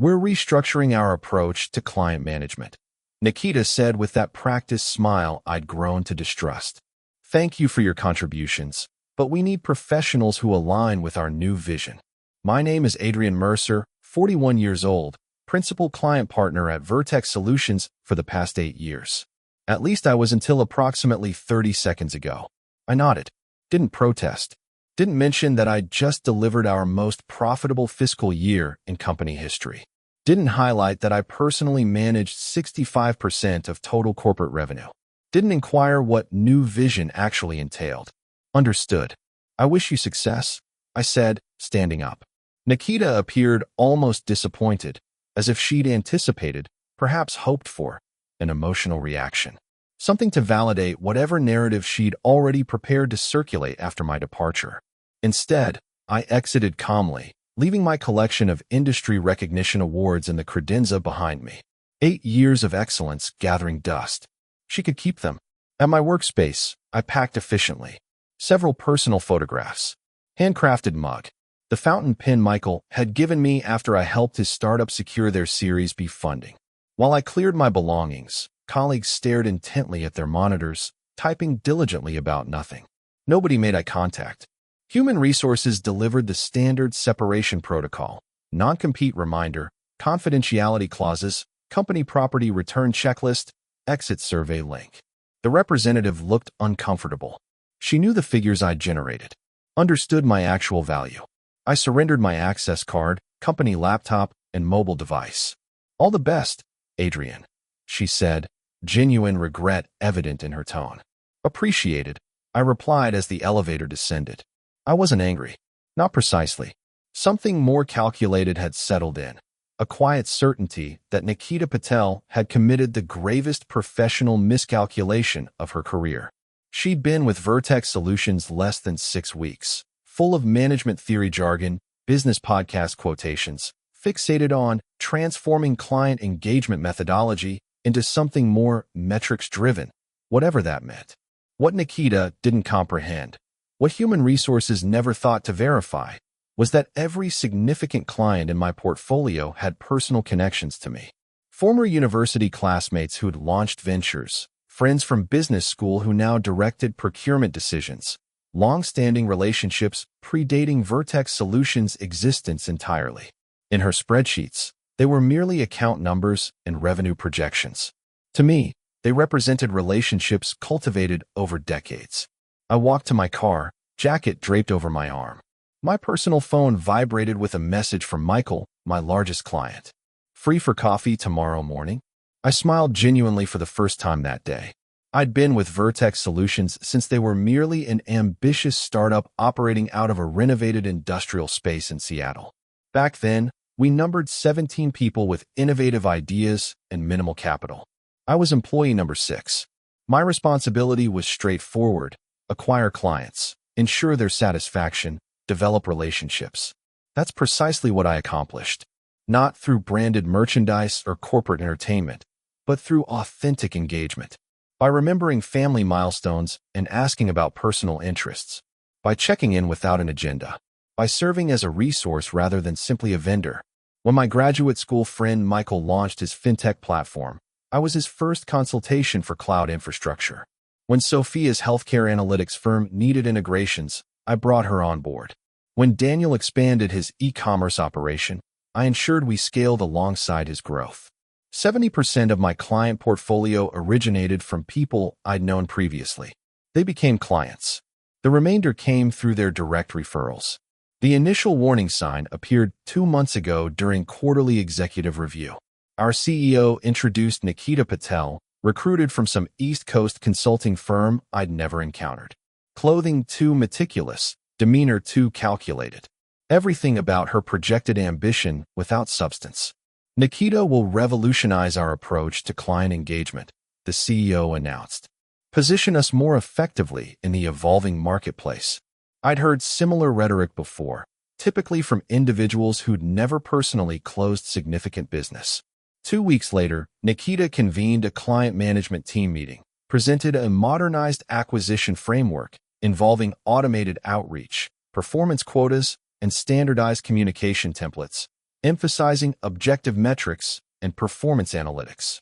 We're restructuring our approach to client management, Nikita said with that practiced smile I'd grown to distrust. Thank you for your contributions, but we need professionals who align with our new vision. My name is Adrian Mercer, 41 years old, principal client partner at Vertex Solutions for the past 8 years. At least I was until approximately 30 seconds ago. I nodded, didn't protest, didn't mention that I'd just delivered our most profitable fiscal year in company history. Didn't highlight that I personally managed 65% of total corporate revenue. Didn't inquire what new vision actually entailed. Understood. I wish you success, I said, standing up. Nikita appeared almost disappointed, as if she'd anticipated, perhaps hoped for, an emotional reaction. Something to validate whatever narrative she'd already prepared to circulate after my departure. Instead, I exited calmly, leaving my collection of industry recognition awards in the credenza behind me. 8 years of excellence gathering dust. She could keep them. At my workspace, I packed efficiently. Several personal photographs. Handcrafted mug. The fountain pen Michael had given me after I helped his startup secure their Series B funding. While I cleared my belongings, colleagues stared intently at their monitors, typing diligently about nothing. Nobody made eye contact. Human Resources delivered the standard separation protocol, non-compete reminder, confidentiality clauses, company property return checklist, exit survey link. The representative looked uncomfortable. She knew the figures I'd generated, understood my actual value. I surrendered my access card, company laptop, and mobile device. All the best, Adrian, she said, genuine regret evident in her tone. Appreciated, I replied as the elevator descended. I wasn't angry. Not precisely. Something more calculated had settled in. A quiet certainty that Nikita Patel had committed the gravest professional miscalculation of her career. She'd been with Vertex Solutions less than 6 weeks, full of management theory jargon, business podcast quotations, fixated on transforming client engagement methodology into something more metrics-driven, whatever that meant. What Nikita didn't comprehend, what Human Resources never thought to verify, was that every significant client in my portfolio had personal connections to me. Former university classmates who'd launched ventures, friends from business school who now directed procurement decisions, long-standing relationships predating Vertex Solutions' existence entirely. In her spreadsheets, they were merely account numbers and revenue projections. To me, they represented relationships cultivated over decades. I walked to my car, jacket draped over my arm. My personal phone vibrated with a message from Michael, my largest client. Free for coffee tomorrow morning? I smiled genuinely for the first time that day. I'd been with Vertex Solutions since they were merely an ambitious startup operating out of a renovated industrial space in Seattle. Back then, we numbered 17 people with innovative ideas and minimal capital. I was employee number 6. My responsibility was straightforward: acquire clients, ensure their satisfaction, develop relationships. That's precisely what I accomplished. Not through branded merchandise or corporate entertainment, but through authentic engagement. By remembering family milestones and asking about personal interests. By checking in without an agenda. By serving as a resource rather than simply a vendor. When my graduate school friend Michael launched his fintech platform, I was his first consultation for cloud infrastructure. When Sophia's healthcare analytics firm needed integrations, I brought her on board. When Daniel expanded his e-commerce operation, I ensured we scaled alongside his growth. 70% of my client portfolio originated from people I'd known previously. They became clients. The remainder came through their direct referrals. The initial warning sign appeared 2 months ago during quarterly executive review. Our CEO introduced Nikita Patel, recruited from some East Coast consulting firm I'd never encountered. Clothing too meticulous, demeanor too calculated. Everything about her projected ambition without substance. Nikita will revolutionize our approach to client engagement, the CEO announced. Position us more effectively in the evolving marketplace. I'd heard similar rhetoric before, typically from individuals who'd never personally closed significant business. 2 weeks later, Nikita convened a client management team meeting, presented a modernized acquisition framework involving automated outreach, performance quotas, and standardized communication templates, emphasizing objective metrics and performance analytics.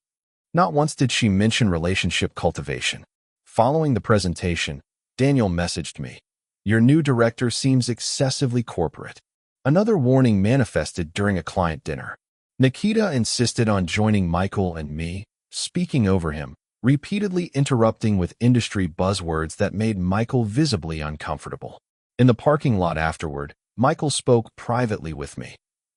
Not once did she mention relationship cultivation. Following the presentation, Daniel messaged me, "Your new director seems excessively corporate." Another warning manifested during a client dinner. Nikita insisted on joining Michael and me, speaking over him, repeatedly interrupting with industry buzzwords that made Michael visibly uncomfortable. In the parking lot afterward, Michael spoke privately with me.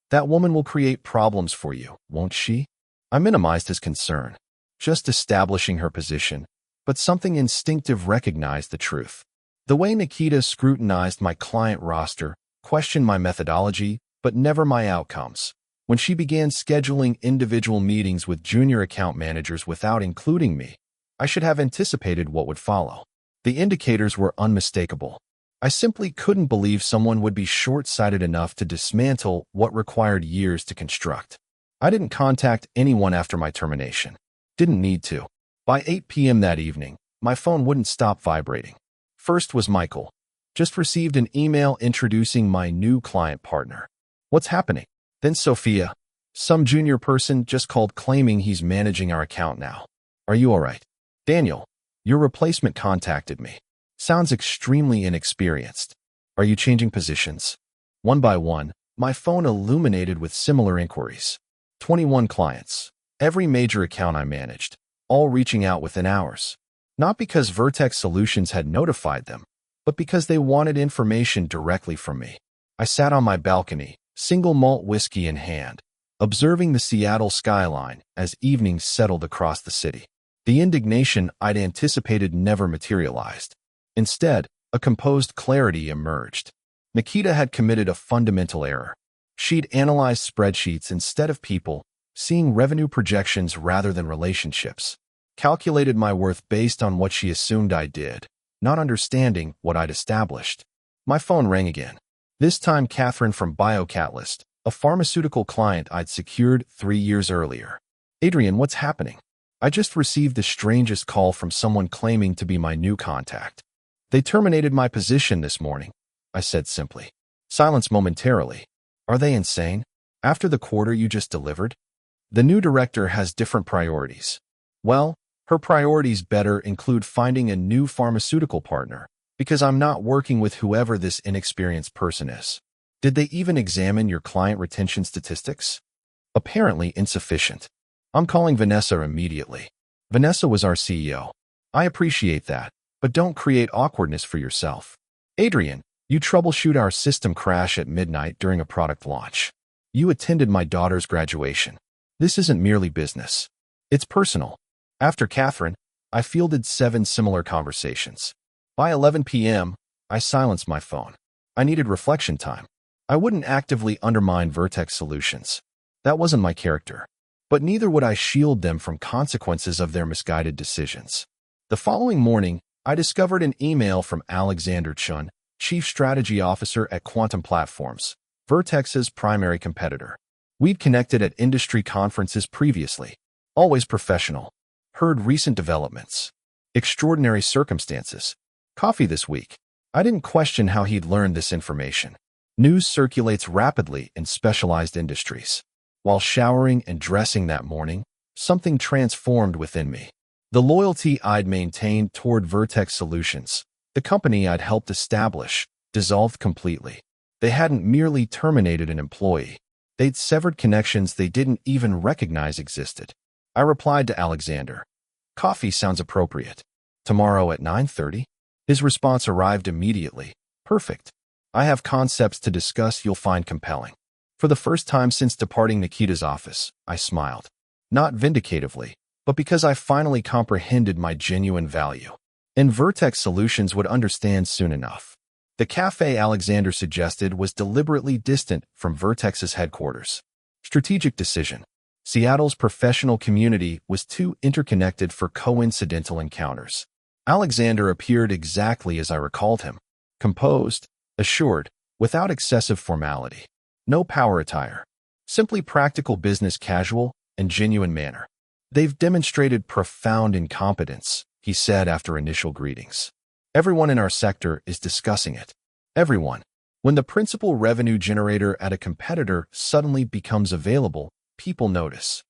"That woman will create problems for you, won't she?" I minimized his concern, just establishing her position, but something instinctive recognized the truth. The way Nikita scrutinized my client roster, questioned my methodology, but never my outcomes. When she began scheduling individual meetings with junior account managers without including me, I should have anticipated what would follow. The indicators were unmistakable. I simply couldn't believe someone would be short-sighted enough to dismantle what required years to construct. I didn't contact anyone after my termination. Didn't need to. By 8 p.m. that evening, my phone wouldn't stop vibrating. First was Michael. "Just received an email introducing my new client partner. What's happening?" Then Sophia. "Some junior person just called claiming he's managing our account now. Are you all right?" "Daniel, your replacement contacted me. Sounds extremely inexperienced. Are you changing positions?" One by one, my phone illuminated with similar inquiries. 21 clients. Every major account I managed. All reaching out within hours. Not because Vertex Solutions had notified them, but because they wanted information directly from me. I sat on my balcony, single malt whiskey in hand, observing the Seattle skyline as evening settled across the city. The indignation I'd anticipated never materialized. Instead, a composed clarity emerged. Nikita had committed a fundamental error. She'd analyzed spreadsheets instead of people, seeing revenue projections rather than relationships. Calculated my worth based on what she assumed I did, not understanding what I'd established. My phone rang again. This time Catherine from BioCatalyst, a pharmaceutical client I'd secured 3 years earlier. "Adrian, what's happening?" "I just received the strangest call from someone claiming to be my new contact. They terminated my position this morning," I said simply. Silence momentarily. "Are they insane? After the quarter you just delivered?" "The new director has different priorities." "Well, her priorities better include finding a new pharmaceutical partner, because I'm not working with whoever this inexperienced person is." "Did they even examine your client retention statistics?" "Apparently insufficient." "I'm calling Vanessa immediately." Vanessa was our CEO. "I appreciate that, but don't create awkwardness for yourself." "Adrian, you troubleshoot our system crash at midnight during a product launch. You attended my daughter's graduation. This isn't merely business. It's personal." After Catherine, I fielded 7 similar conversations. By 11 p.m., I silenced my phone. I needed reflection time. I wouldn't actively undermine Vertex Solutions. That wasn't my character. But neither would I shield them from consequences of their misguided decisions. The following morning, I discovered an email from Alexander Chun, Chief Strategy Officer at Quantum Platforms, Vertex's primary competitor. We'd connected at industry conferences previously. Always professional. Heard recent developments. Extraordinary circumstances. Coffee this week. I didn't question how he'd learned this information. News circulates rapidly in specialized industries. While showering and dressing that morning, something transformed within me. The loyalty I'd maintained toward Vertex Solutions, the company I'd helped establish, dissolved completely. They hadn't merely terminated an employee. They'd severed connections they didn't even recognize existed. I replied to Alexander, "Coffee sounds appropriate. Tomorrow at 9:30? His response arrived immediately. "Perfect. I have concepts to discuss you'll find compelling." For the first time since departing Nikita's office, I smiled. Not vindicatively, but because I finally comprehended my genuine value. And Vertex Solutions would understand soon enough. The cafe Alexander suggested was deliberately distant from Vertex's headquarters. Strategic decision. Seattle's professional community was too interconnected for coincidental encounters. Alexander appeared exactly as I recalled him. Composed, assured, without excessive formality. No power attire. Simply practical business casual and genuine manner. "They've demonstrated profound incompetence," he said after initial greetings. "Everyone in our sector is discussing it. Everyone. When the principal revenue generator at a competitor suddenly becomes available, people notice.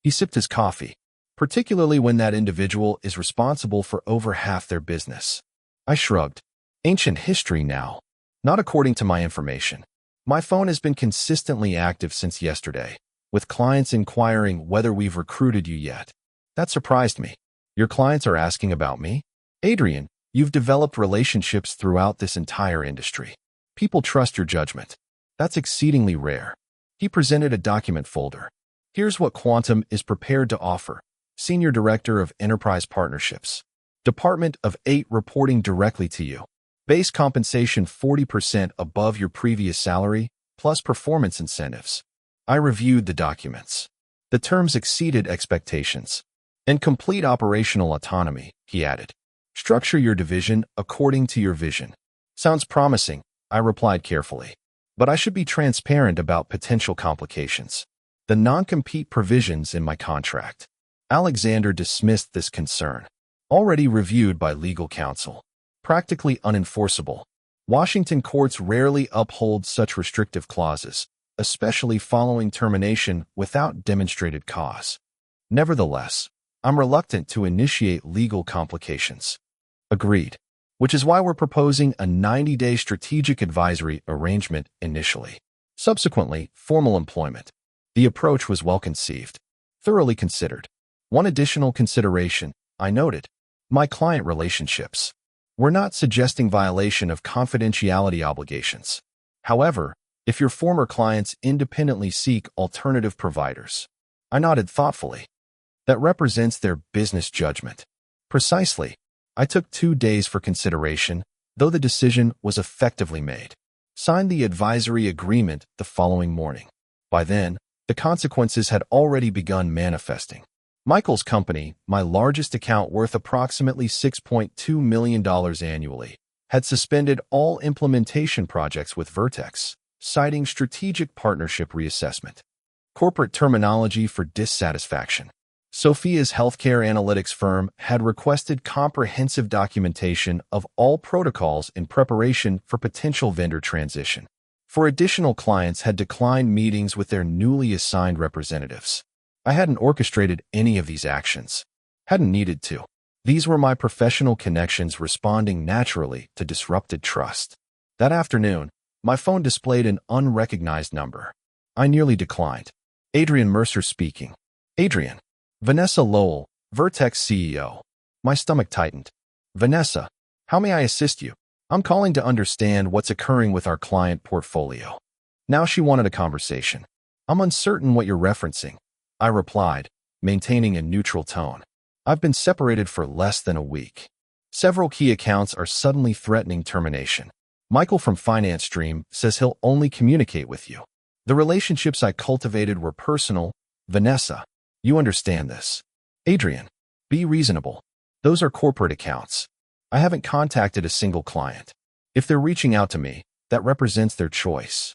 He sipped his coffee, particularly when that individual is responsible for over half their business. I shrugged. Ancient history now. Not according to my information. My phone has been consistently active since yesterday, with clients inquiring whether we've recruited you yet. That surprised me. Your clients are asking about me? Adrian, you've developed relationships throughout this entire industry. People trust your judgment. That's exceedingly rare. He presented a document folder. Here's what Quantum is prepared to offer. Senior Director of Enterprise Partnerships. Department of 8 reporting directly to you. Base compensation 40% above your previous salary, plus performance incentives. I reviewed the documents. The terms exceeded expectations. And complete operational autonomy, he added. Structure your division according to your vision. Sounds promising, I replied carefully. But I should be transparent about potential complications. The non-compete provisions in my contract. Alexander dismissed this concern. Already reviewed by legal counsel. Practically unenforceable. Washington courts rarely uphold such restrictive clauses, especially following termination without demonstrated cause. Nevertheless, I'm reluctant to initiate legal complications. Agreed. Which is why we're proposing a 90-day strategic advisory arrangement initially. Subsequently, formal employment. The approach was well conceived, thoroughly considered. One additional consideration, I noted. My client relationships. We're not suggesting violation of confidentiality obligations. However, if your former clients independently seek alternative providers. I nodded thoughtfully. That represents their business judgment. Precisely. I took 2 days for consideration, though the decision was effectively made. Signed the advisory agreement the following morning. By then, the consequences had already begun manifesting. Michael's company, my largest account worth approximately $6.2 million annually, had suspended all implementation projects with Vertex, citing strategic partnership reassessment. Corporate terminology for dissatisfaction. Sophia's healthcare analytics firm had requested comprehensive documentation of all protocols in preparation for potential vendor transition. For additional clients had declined meetings with their newly assigned representatives. I hadn't orchestrated any of these actions. Hadn't needed to. These were my professional connections responding naturally to disrupted trust. That afternoon, my phone displayed an unrecognized number. I nearly declined. Adrian Mercer speaking. Adrian. Vanessa Lowell, Vertex CEO. My stomach tightened. Vanessa, how may I assist you? I'm calling to understand what's occurring with our client portfolio. Now she wanted a conversation. I'm uncertain what you're referencing. I replied, maintaining a neutral tone. I've been separated for less than a week. Several key accounts are suddenly threatening termination. Michael from Finance Stream says he'll only communicate with you. The relationships I cultivated were personal. Vanessa, you understand this. Adrian, be reasonable. Those are corporate accounts. I haven't contacted a single client. If they're reaching out to me, that represents their choice.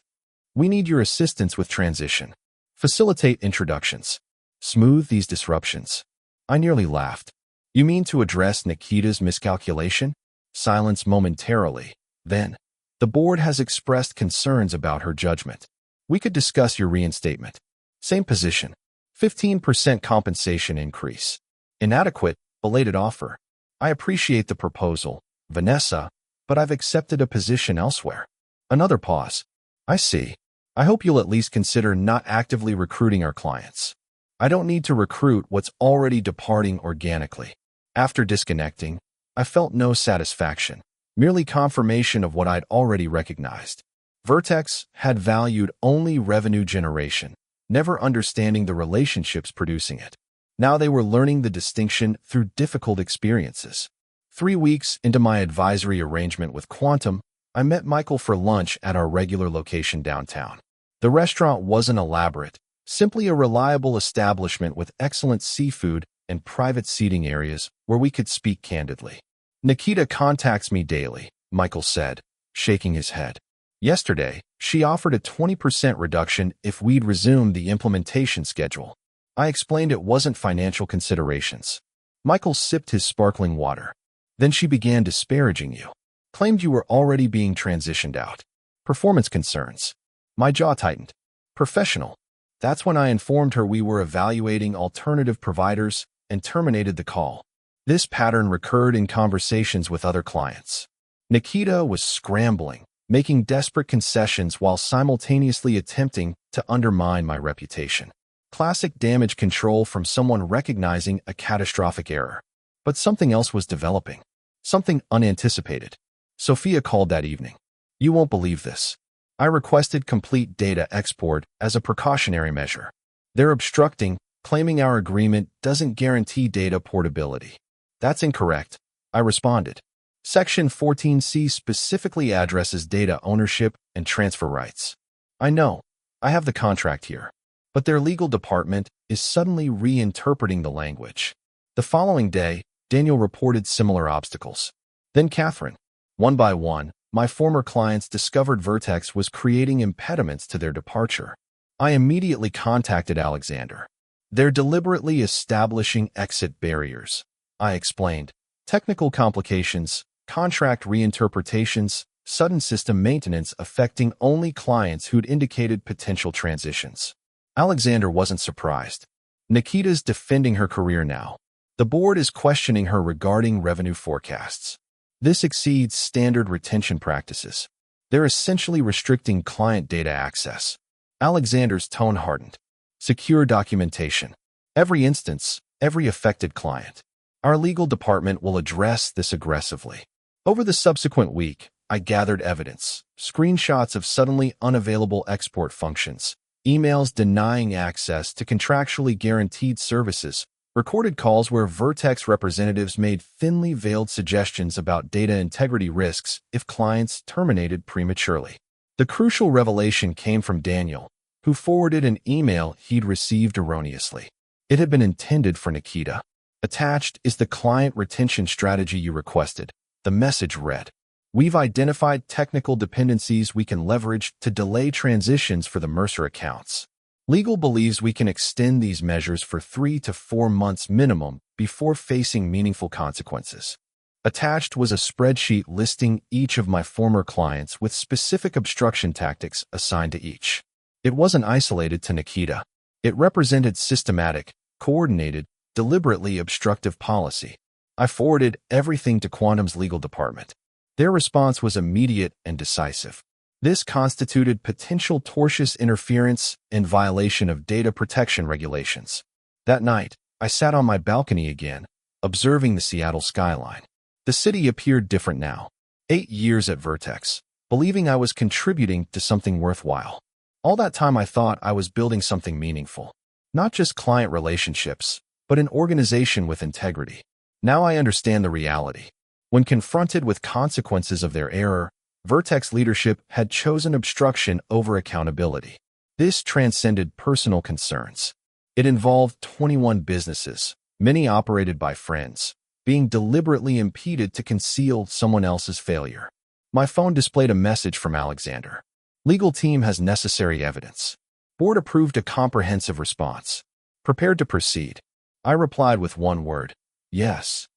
We need your assistance with transition. Facilitate introductions. Smooth these disruptions. I nearly laughed. You mean to address Nikita's miscalculation? Silence momentarily. Then, the board has expressed concerns about her judgment. We could discuss your reinstatement. Same position. 15% compensation increase. Inadequate, belated offer. I appreciate the proposal, Vanessa, but I've accepted a position elsewhere. Another pause. I see. I hope you'll at least consider not actively recruiting our clients. I don't need to recruit what's already departing organically. After disconnecting, I felt no satisfaction, merely confirmation of what I'd already recognized. Vertex had valued only revenue generation, never understanding the relationships producing it. Now they were learning the distinction through difficult experiences. 3 weeks into my advisory arrangement with Quantum, I met Michael for lunch at our regular location downtown. The restaurant wasn't elaborate, simply a reliable establishment with excellent seafood and private seating areas where we could speak candidly. Nikita contacts me daily, Michael said, shaking his head. Yesterday, she offered a 20% reduction if we'd resume the implementation schedule. I explained it wasn't financial considerations. Michael sipped his sparkling water. Then she began disparaging you. Claimed you were already being transitioned out. Performance concerns. My jaw tightened. Professional. That's when I informed her we were evaluating alternative providers and terminated the call. This pattern recurred in conversations with other clients. Nikita was scrambling, making desperate concessions while simultaneously attempting to undermine my reputation. Classic damage control from someone recognizing a catastrophic error. But something else was developing. Something unanticipated. Sophia called that evening. You won't believe this. I requested complete data export as a precautionary measure. They're obstructing, claiming our agreement doesn't guarantee data portability. That's incorrect, I responded. Section 14C specifically addresses data ownership and transfer rights. I know. I have the contract here. But their legal department is suddenly reinterpreting the language. The following day, Daniel reported similar obstacles. Then Catherine. One by one, my former clients discovered Vertex was creating impediments to their departure. I immediately contacted Alexander. They're deliberately establishing exit barriers, I explained. Technical complications, contract reinterpretations, sudden system maintenance affecting only clients who'd indicated potential transitions. Alexander wasn't surprised. Nikita's defending her career now. The board is questioning her regarding revenue forecasts. This exceeds standard retention practices. They're essentially restricting client data access. Alexander's tone hardened. Secure documentation. Every instance, every affected client. Our legal department will address this aggressively. Over the subsequent week, I gathered evidence, screenshots of suddenly unavailable export functions, emails denying access to contractually guaranteed services, recorded calls where Vertex representatives made thinly veiled suggestions about data integrity risks if clients terminated prematurely. The crucial revelation came from Daniel, who forwarded an email he'd received erroneously. It had been intended for Nikita. Attached is the client retention strategy you requested. The message read, "We've identified technical dependencies we can leverage to delay transitions for the Mercer accounts. Legal believes we can extend these measures for 3 to 4 months minimum before facing meaningful consequences." Attached was a spreadsheet listing each of my former clients with specific obstruction tactics assigned to each. It wasn't isolated to Nikita. It represented systematic, coordinated, deliberately obstructive policy. I forwarded everything to Quantum's legal department. Their response was immediate and decisive. This constituted potential tortious interference in violation of data protection regulations. That night, I sat on my balcony again, observing the Seattle skyline. The city appeared different now. 8 years at Vertex, believing I was contributing to something worthwhile. All that time I thought I was building something meaningful. Not just client relationships, but an organization with integrity. Now I understand the reality. When confronted with consequences of their error, Vertex leadership had chosen obstruction over accountability. This transcended personal concerns. It involved 21 businesses, many operated by friends, being deliberately impeded to conceal someone else's failure. My phone displayed a message from Alexander. Legal team has necessary evidence. Board approved a comprehensive response. Prepared to proceed. I replied with one word, yes.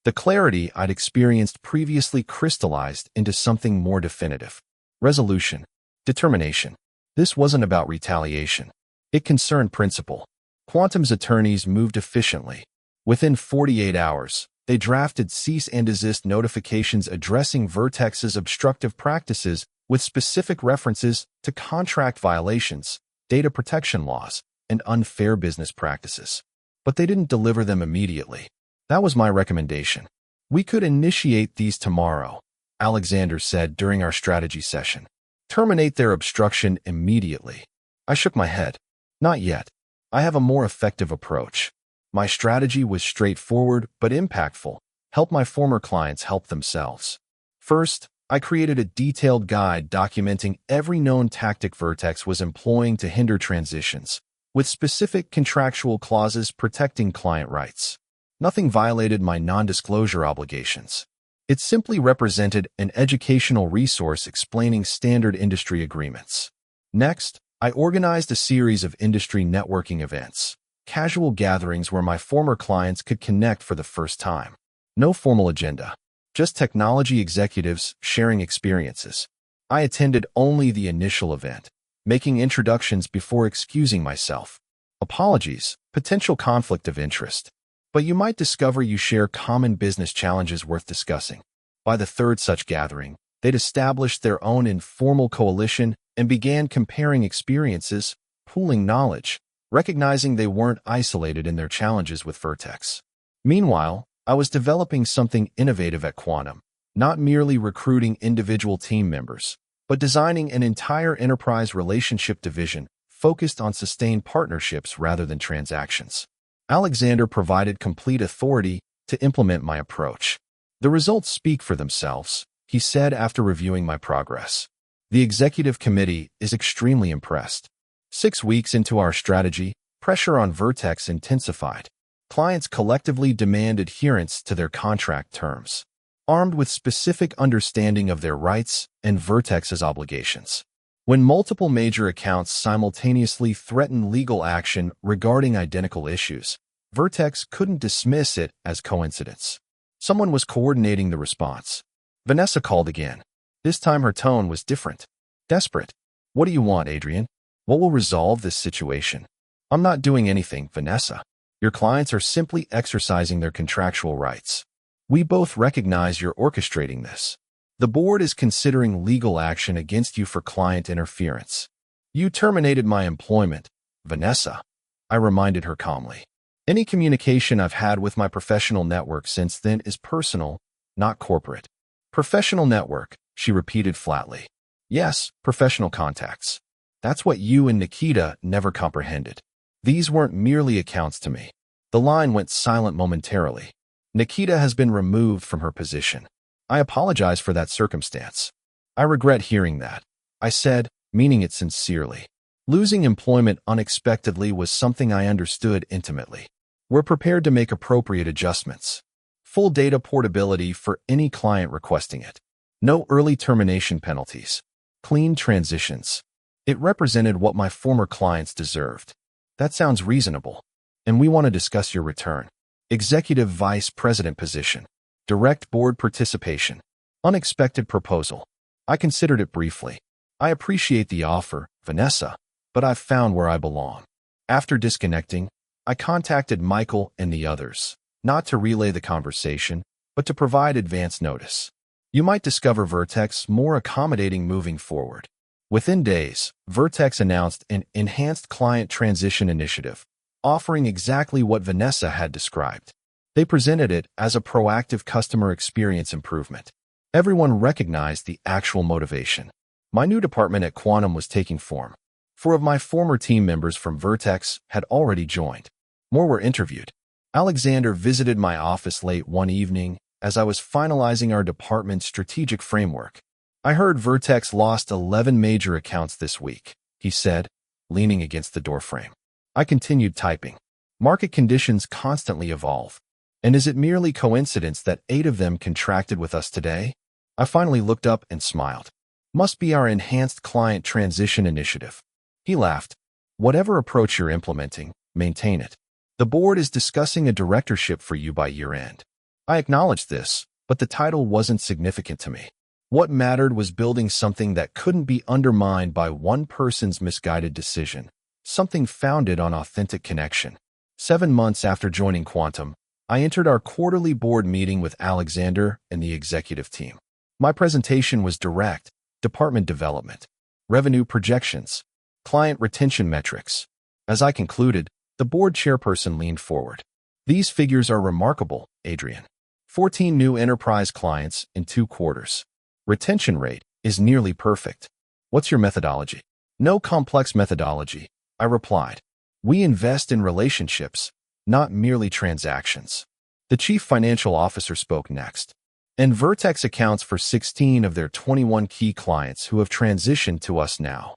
The clarity I'd experienced previously crystallized into something more definitive. Resolution. Determination. This wasn't about retaliation. It concerned principle. Quantum's attorneys moved efficiently. Within 48 hours, they drafted cease and desist notifications addressing Vertex's obstructive practices with specific references to contract violations, data protection laws, and unfair business practices. But they didn't deliver them immediately. That was my recommendation. We could initiate these tomorrow, Alexander said during our strategy session. Terminate their obstruction immediately. I shook my head. Not yet. I have a more effective approach. My strategy was straightforward but impactful. Help my former clients help themselves. First, I created a detailed guide documenting every known tactic Vertex was employing to hinder transitions, with specific contractual clauses protecting client rights. Nothing violated my non-disclosure obligations. It simply represented an educational resource explaining standard industry agreements. Next, I organized a series of industry networking events, casual gatherings where my former clients could connect for the first time. No formal agenda, just technology executives sharing experiences. I attended only the initial event, making introductions before excusing myself. Apologies, potential conflict of interest. But you might discover you share common business challenges worth discussing. By the third such gathering, they'd established their own informal coalition and began comparing experiences, pooling knowledge, recognizing they weren't isolated in their challenges with Vertex. Meanwhile, I was developing something innovative at Quantum, not merely recruiting individual team members, but designing an entire enterprise relationship division focused on sustained partnerships rather than transactions. Alexander provided complete authority to implement my approach. The results speak for themselves, he said after reviewing my progress. The executive committee is extremely impressed. 6 weeks into our strategy, pressure on Vertex intensified. Clients collectively demand adherence to their contract terms, armed with specific understanding of their rights and Vertex's obligations. When multiple major accounts simultaneously threaten legal action regarding identical issues, Vertex couldn't dismiss it as coincidence. Someone was coordinating the response. Vanessa called again. This time her tone was different. Desperate. What do you want, Adrian? What will resolve this situation? I'm not doing anything, Vanessa. Your clients are simply exercising their contractual rights. We both recognize you're orchestrating this. The board is considering legal action against you for client interference. You terminated my employment, Vanessa. I reminded her calmly. Any communication I've had with my professional network since then is personal, not corporate. Professional network, she repeated flatly. Yes, professional contacts. That's what you and Nikita never comprehended. These weren't merely accounts to me. The line went silent momentarily. Nikita has been removed from her position. I apologize for that circumstance. I regret hearing that, I said, meaning it sincerely. Losing employment unexpectedly was something I understood intimately. We're prepared to make appropriate adjustments. Full data portability for any client requesting it. No early termination penalties. Clean transitions. It represented what my former clients deserved. That sounds reasonable. And we want to discuss your return. Executive Vice President position. Direct board participation. Unexpected proposal. I considered it briefly. I appreciate the offer, Vanessa, but I've found where I belong. After disconnecting, I contacted Michael and the others, not to relay the conversation, but to provide advance notice. You might discover Vertex more accommodating moving forward. Within days, Vertex announced an enhanced client transition initiative, offering exactly what Vanessa had described. They presented it as a proactive customer experience improvement. Everyone recognized the actual motivation. My new department at Quantum was taking form. 4 of my former team members from Vertex had already joined. More were interviewed. Alexander visited my office late one evening as I was finalizing our department's strategic framework. I heard Vertex lost 11 major accounts this week, he said, leaning against the doorframe. I continued typing. Market conditions constantly evolve. And is it merely coincidence that 8 of them contracted with us today? I finally looked up and smiled. Must be our enhanced client transition initiative. He laughed. Whatever approach you're implementing, maintain it. The board is discussing a directorship for you by year-end. I acknowledged this, but the title wasn't significant to me. What mattered was building something that couldn't be undermined by one person's misguided decision, something founded on authentic connection. 7 months after joining Quantum, I entered our quarterly board meeting with Alexander and the executive team. My presentation was direct: department development, revenue projections, client retention metrics. As I concluded, the board chairperson leaned forward. These figures are remarkable, Adrian. 14 new enterprise clients in 2 quarters. Retention rate is nearly perfect. What's your methodology? No complex methodology, I replied. We invest in relationships, not merely transactions. The chief financial officer spoke next. And Vertex accounts for 16 of their 21 key clients who have transitioned to us now.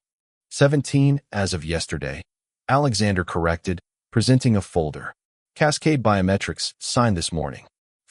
17 as of yesterday, Alexander corrected, presenting a folder. Cascade Biometrics signed this morning.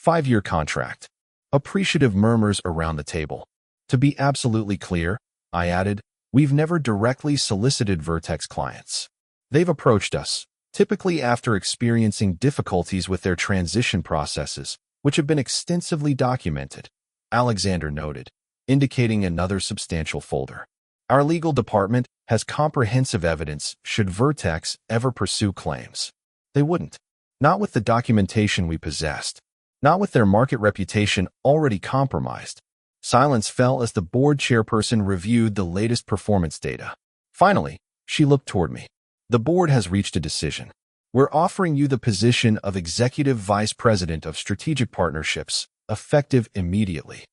5-year contract. Appreciative murmurs around the table. To be absolutely clear, I added, we've never directly solicited Vertex clients. They've approached us, typically after experiencing difficulties with their transition processes, which have been extensively documented. Alexander noted. indicating another substantial folder. Our legal department has comprehensive evidence should Vertex ever pursue claims. They wouldn't. Not with the documentation we possessed. Not with their market reputation already compromised. Silence fell as the board chairperson reviewed the latest performance data. Finally, she looked toward me. The board has reached a decision. We're offering you the position of Executive Vice President of Strategic Partnerships, effective immediately.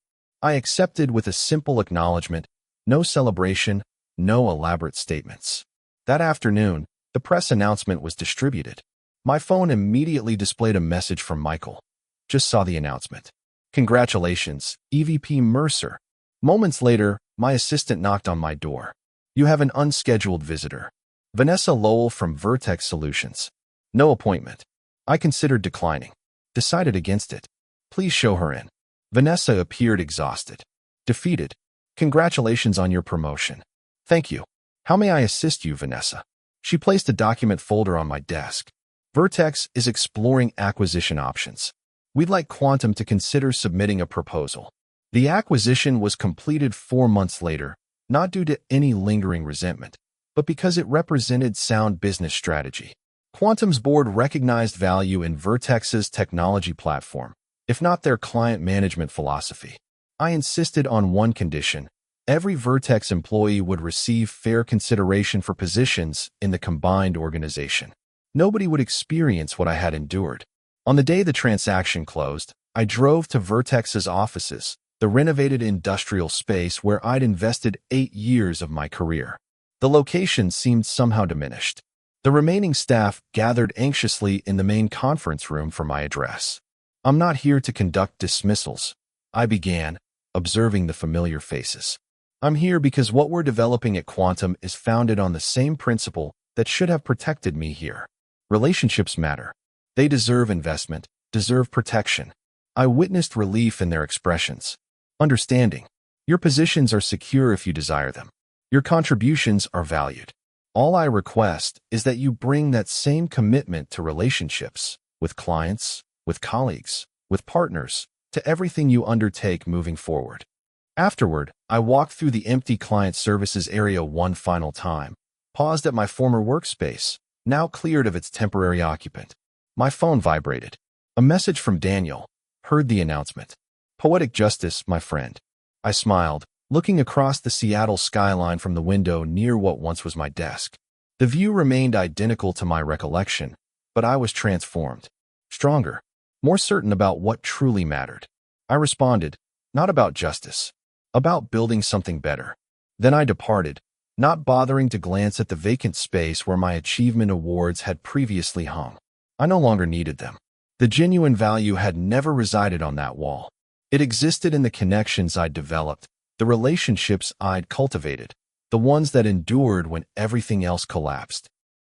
I accepted with a simple acknowledgement, no celebration, no elaborate statements. That afternoon, the press announcement was distributed. My phone immediately displayed a message from Michael. Just saw the announcement. Congratulations, EVP Mercer. Moments later, my assistant knocked on my door. You have an unscheduled visitor. Vanessa Lowell from Vertex Solutions. No appointment. I considered declining. Decided against it. Please show her in. Vanessa appeared exhausted. Defeated. Congratulations on your promotion. Thank you. How may I assist you, Vanessa? She placed a document folder on my desk. Vertex is exploring acquisition options. We'd like Quantum to consider submitting a proposal. The acquisition was completed 4 months later, not due to any lingering resentment, but because it represented sound business strategy. Quantum's board recognized value in Vertex's technology platform, if not their client management philosophy. I insisted on one condition. Every Vertex employee would receive fair consideration for positions in the combined organization. Nobody would experience what I had endured. On the day the transaction closed, I drove to Vertex's offices, the renovated industrial space where I'd invested 8 years of my career. The location seemed somehow diminished. The remaining staff gathered anxiously in the main conference room for my address. I'm not here to conduct dismissals, I began, observing the familiar faces. I'm here because what we're developing at Quantum is founded on the same principle that should have protected me here. Relationships matter. They deserve investment, deserve protection. I witnessed relief in their expressions. Understanding. Your positions are secure if you desire them. Your contributions are valued. All I request is that you bring that same commitment to relationships, with clients, with colleagues, with partners, to everything you undertake moving forward. Afterward, I walked through the empty client services area one final time, paused at my former workspace, now cleared of its temporary occupant. My phone vibrated. A message from Daniel. Heard the announcement. Poetic justice, my friend. I smiled, looking across the Seattle skyline from the window near what once was my desk. The view remained identical to my recollection, but I was transformed. Stronger. More certain about what truly mattered. I responded, not about justice. About building something better. Then I departed, not bothering to glance at the vacant space where my achievement awards had previously hung. I no longer needed them. The genuine value had never resided on that wall. It existed in the connections I'd developed, the relationships I'd cultivated, the ones that endured when everything else collapsed.